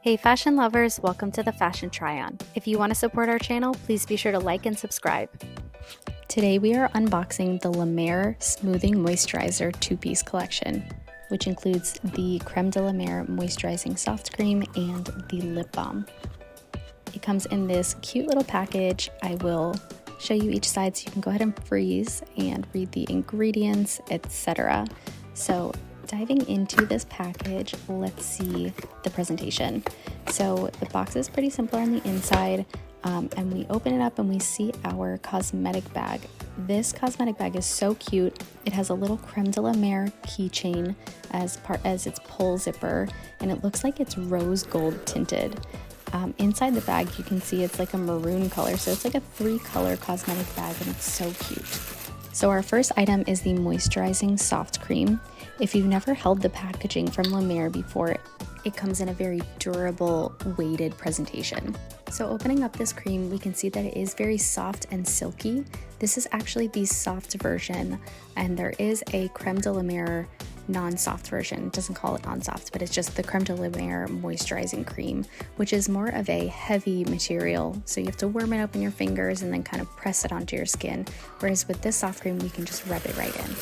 Hey fashion lovers, welcome to the Fashion Try-On. If you want to support our channel, please be sure to like and subscribe. Today we are unboxing the La Mer Smoothing Moisturizer 2-piece collection, which includes the Creme de la Mer Moisturizing Soft Cream and the Lip Balm. It comes in this cute little package. I will show you each side so you can go ahead and freeze and read the ingredients, etc. So diving into this package, let's see the presentation. So the box is pretty simple on the inside, and we open it up and we see our cosmetic bag. This cosmetic bag is so cute. It has a little Creme de la Mer keychain as its pull zipper, and it looks like it's rose gold tinted. Inside the bag, you can see it's like a maroon color, so it's like a 3-color cosmetic bag, and it's so cute. So our first item is the Moisturizing Soft Cream. If you've never held the packaging from La Mer before, it comes in a very durable, weighted presentation. So opening up this cream, we can see that it is very soft and silky. This is actually the soft version, and there is a Creme de la Mer non-soft version. It doesn't call it non-soft, but it's just the Creme de la Mer moisturizing cream, which is more of a heavy material, so you have to warm it up in your fingers and then kind of press it onto your skin, whereas with this soft cream you can just rub it right in.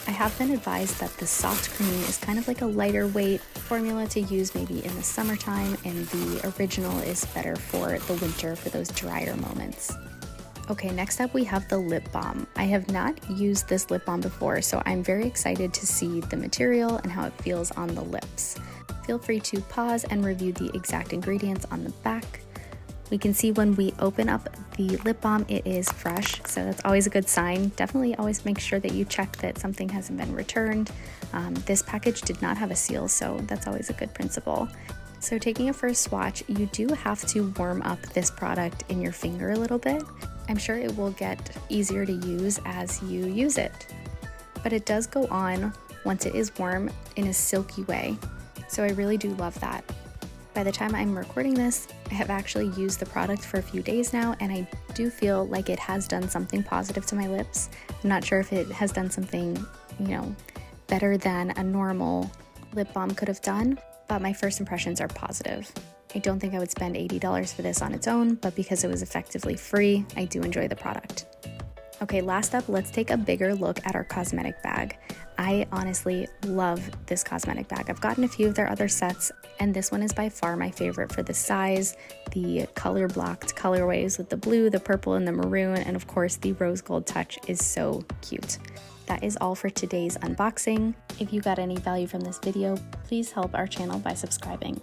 I have been advised that the soft cream is kind of like a lighter weight formula to use maybe in the summertime, and the original is better for the winter for those drier moments. Okay, next up we have the Lip Balm. I have not used this lip balm before, so I'm very excited to see the material and how it feels on the lips. Feel free to pause and review the exact ingredients on the back. We can see when we open up the lip balm, it is fresh, so that's always a good sign. Definitely always make sure that you check that something hasn't been returned. This package did not have a seal, so that's always a good principle. So taking a first swatch, you do have to warm up this product in your finger a little bit. I'm sure it will get easier to use as you use it, but it does go on once it is warm in a silky way, so I really do love that. By the time I'm recording this, I have actually used the product for a few days now, and I do feel like it has done something positive to my lips. I'm not sure if it has done something, better than a normal lip balm could have done, but my first impressions are positive. I don't think I would spend $80 for this on its own, but because it was effectively free, I do enjoy the product. Okay, last up, let's take a bigger look at our cosmetic bag. I honestly love this cosmetic bag. I've gotten a few of their other sets, and this one is by far my favorite for the size, the color blocked colorways with the blue, the purple, and the maroon, and of course the rose gold touch is so cute. That is all for today's unboxing. If you got any value from this video, please help our channel by subscribing.